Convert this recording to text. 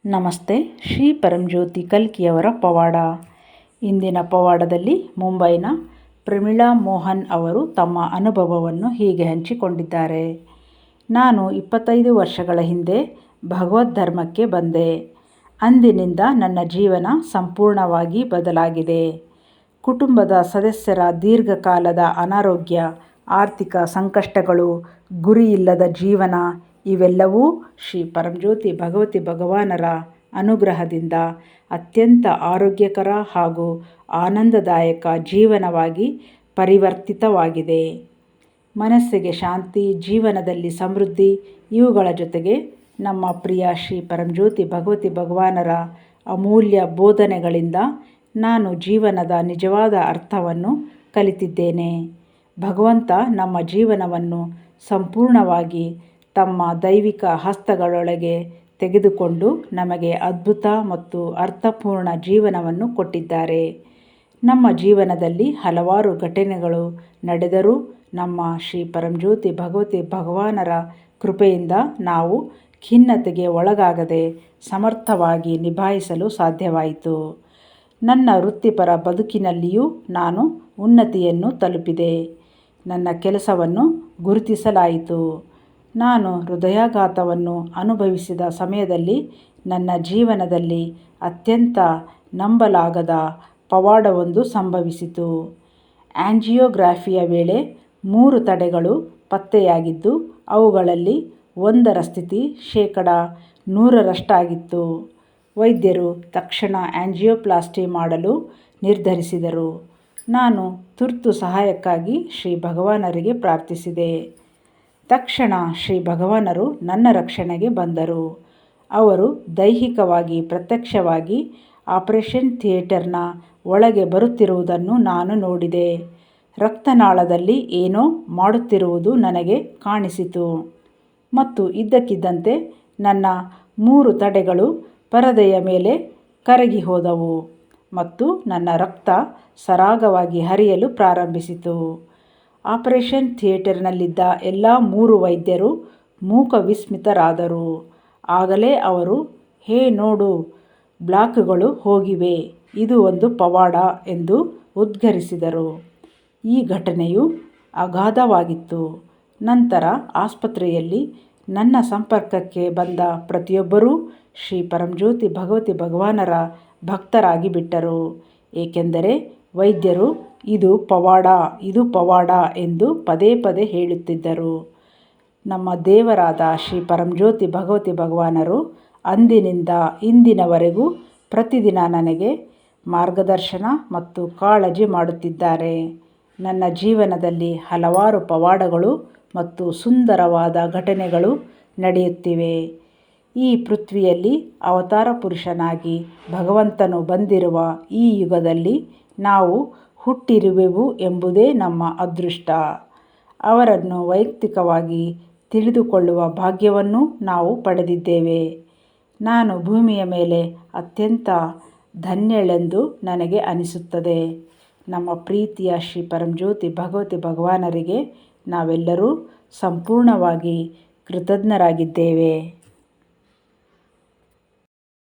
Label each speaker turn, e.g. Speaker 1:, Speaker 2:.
Speaker 1: ನಮಸ್ತೆ. ಶ್ರೀ ಪರಂಜ್ಯೋತಿ ಕಲ್ಕಿಯವರ ಪವಾಡ. ಇಂದಿನ ಪವಾಡದಲ್ಲಿ ಮುಂಬೈನ ಪ್ರಮೀಳಾ ಮೋಹನ್ ಅವರು ತಮ್ಮ ಅನುಭವವನ್ನು ಹೀಗೆ ಹಂಚಿಕೊಂಡಿದ್ದಾರೆ. ನಾನು 25 ವರ್ಷಗಳ ಹಿಂದೆ ಭಗವದ್ ಧರ್ಮಕ್ಕೆ ಬಂದೆ. ಅಂದಿನಿಂದ ನನ್ನ ಜೀವನ ಸಂಪೂರ್ಣವಾಗಿ ಬದಲಾಗಿದೆ. ಕುಟುಂಬದ ಸದಸ್ಯರ ದೀರ್ಘಕಾಲದ ಅನಾರೋಗ್ಯ, ಆರ್ಥಿಕ ಸಂಕಷ್ಟಗಳು, ಗುರಿಯಿಲ್ಲದ ಜೀವನ ಇವೆಲ್ಲವೂ ಶ್ರೀ ಪರಂಜ್ಯೋತಿ ಭಗವತಿ ಭಗವಾನರ ಅನುಗ್ರಹದಿಂದ ಅತ್ಯಂತ ಆರೋಗ್ಯಕರ ಹಾಗೂ ಆನಂದದಾಯಕ ಜೀವನವಾಗಿ ಪರಿವರ್ತಿತವಾಗಿದೆ. ಮನಸ್ಸಿಗೆ ಶಾಂತಿ, ಜೀವನದಲ್ಲಿ ಸಮೃದ್ಧಿ ಇವುಗಳ ಜೊತೆಗೆ ನಮ್ಮ ಪ್ರಿಯ ಶ್ರೀ ಪರಂಜ್ಯೋತಿ ಭಗವತಿ ಭಗವಾನರ ಅಮೂಲ್ಯ ಬೋಧನೆಗಳಿಂದ ನಾನು ಜೀವನದ ನಿಜವಾದ ಅರ್ಥವನ್ನು ಕಲಿತಿದ್ದೇನೆ. ಭಗವಂತ ನಮ್ಮ ಜೀವನವನ್ನು ಸಂಪೂರ್ಣವಾಗಿ ತಮ್ಮ ದೈವಿಕ ಹಸ್ತಗಳೊಳಗೆ ತೆಗೆದುಕೊಂಡು ನಮಗೆ ಅದ್ಭುತ ಮತ್ತು ಅರ್ಥಪೂರ್ಣ ಜೀವನವನ್ನು ಕೊಟ್ಟಿದ್ದಾರೆ. ನಮ್ಮ ಜೀವನದಲ್ಲಿ ಹಲವಾರು ಘಟನೆಗಳು ನಡೆದರೂ ನಮ್ಮ ಶ್ರೀ ಪರಂಜ್ಯೋತಿ ಭಗವತಿ ಭಗವಾನರ ಕೃಪೆಯಿಂದ ನಾವು ಖಿನ್ನತೆಗೆ ಒಳಗಾಗದೆ ಸಮರ್ಥವಾಗಿ ನಿಭಾಯಿಸಲು ಸಾಧ್ಯವಾಯಿತು. ನನ್ನ ವೃತ್ತಿಪರ ಬದುಕಿನಲ್ಲಿಯೂ ನಾನು ಉನ್ನತಿಯನ್ನು ತಲುಪಿದೆ. ನನ್ನ ಕೆಲಸವನ್ನು ಗುರುತಿಸಲಾಯಿತು. ನಾನು ಹೃದಯಾಘಾತವನ್ನು ಅನುಭವಿಸಿದ ಸಮಯದಲ್ಲಿ ನನ್ನ ಜೀವನದಲ್ಲಿ ಅತ್ಯಂತ ನಂಬಲಾಗದ ಪವಾಡವೊಂದು ಸಂಭವಿಸಿತು. ಆಂಜಿಯೋಗ್ರಾಫಿಯ ವೇಳೆ 3 ತಡೆಗಳು ಪತ್ತೆಯಾಗಿದ್ದು ಅವುಗಳಲ್ಲಿ ಒಂದರ ಸ್ಥಿತಿ 100% ವೈದ್ಯರು ತಕ್ಷಣ ಆಂಜಿಯೋಪ್ಲಾಸ್ಟಿ ಮಾಡಲು ನಿರ್ಧರಿಸಿದರು. ನಾನು ತುರ್ತು ಸಹಾಯಕ್ಕಾಗಿ ಶ್ರೀ ಭಗವಾನರಿಗೆ ಪ್ರಾರ್ಥಿಸಿದೆ. ತಕ್ಷಣ ಶ್ರೀ ಭಗವಾನರು ನನ್ನ ರಕ್ಷಣೆಗೆ ಬಂದರು. ಅವರು ದೈಹಿಕವಾಗಿ ಪ್ರತ್ಯಕ್ಷವಾಗಿ ಆಪರೇಷನ್ ಥಿಯೇಟರ್ನ ಒಳಗೆ ಬರುತ್ತಿರುವುದನ್ನು ನಾನು ನೋಡಿದೆ. ರಕ್ತನಾಳದಲ್ಲಿ ಏನೋ ಮಾಡುತ್ತಿರುವುದು ನನಗೆ ಕಾಣಿಸಿತು ಮತ್ತು ಇದ್ದಕ್ಕಿದ್ದಂತೆ ನನ್ನ 3 ತಡೆಗಳು ಪರದೆಯ ಮೇಲೆ ಕರಗಿ ಹೋದವು ಮತ್ತು ನನ್ನ ರಕ್ತ ಸರಾಗವಾಗಿ ಹರಿಯಲು ಪ್ರಾರಂಭಿಸಿತು. ಆಪರೇಷನ್ ಥಿಯೇಟರ್ನಲ್ಲಿದ್ದ ಎಲ್ಲ 3 ವೈದ್ಯರು ಮೂಕವಿಸ್ಮಿತರಾದರು. ಆಗಲೇ ಅವರು, ಹೇ ನೋಡು, ಬ್ಲಾಕ್ಗಳು ಹೋಗಿವೆ, ಇದು ಒಂದು ಪವಾಡ ಎಂದು ಉದ್ಘರಿಸಿದರು. ಈ ಘಟನೆಯು ಅಗಾಧವಾಗಿತ್ತು. ನಂತರ ಆಸ್ಪತ್ರೆಯಲ್ಲಿ ನನ್ನ ಸಂಪರ್ಕಕ್ಕೆ ಬಂದ ಪ್ರತಿಯೊಬ್ಬರೂ ಶ್ರೀ ಪರಂಜ್ಯೋತಿ ಭಗವತಿ ಭಗವಾನರ ಭಕ್ತರಾಗಿ ಬಿಟ್ಟರು. ಏಕೆಂದರೆ ವೈದ್ಯರು ಇದು ಪವಾಡ ಎಂದು ಪದೇ ಪದೇ ಹೇಳುತ್ತಿದ್ದರು. ನಮ್ಮ ದೇವರಾದ ಶ್ರೀ ಪರಂಜ್ಯೋತಿ ಭಗವತಿ ಭಗವಾನರು ಅಂದಿನಿಂದ ಇಂದಿನವರೆಗೂ ಪ್ರತಿದಿನ ನನಗೆ ಮಾರ್ಗದರ್ಶನ ಮತ್ತು ಕಾಳಜಿ ಮಾಡುತ್ತಿದ್ದಾರೆ. ನನ್ನ ಜೀವನದಲ್ಲಿ ಹಲವಾರು ಪವಾಡಗಳು ಮತ್ತು ಸುಂದರವಾದ ಘಟನೆಗಳು ನಡೆಯುತ್ತಿವೆ. ಈ ಪೃಥ್ವಿಯಲ್ಲಿ ಅವತಾರ ಪುರುಷನಾಗಿ ಭಗವಂತನು ಬಂದಿರುವ ಈ ಯುಗದಲ್ಲಿ ನಾವು ಹುಟ್ಟಿರುವೆವು ಎಂಬುದೇ ನಮ್ಮ ಅದೃಷ್ಟ. ಅವರನ್ನು ವೈಯಕ್ತಿಕವಾಗಿ ತಿಳಿದುಕೊಳ್ಳುವ ಭಾಗ್ಯವನ್ನು ನಾವು ಪಡೆದಿದ್ದೇವೆ. ನಾನು ಭೂಮಿಯ ಮೇಲೆ ಅತ್ಯಂತ ಧನ್ಯಳೆಂದು ನನಗೆ ಅನಿಸುತ್ತದೆ. ನಮ್ಮ ಪ್ರೀತಿಯ ಶ್ರೀ ಪರಂಜ್ಯೋತಿ ಭಗವತಿ ಭಗವಾನರಿಗೆ ನಾವೆಲ್ಲರೂ ಸಂಪೂರ್ಣವಾಗಿ ಕೃತಜ್ಞರಾಗಿದ್ದೇವೆ.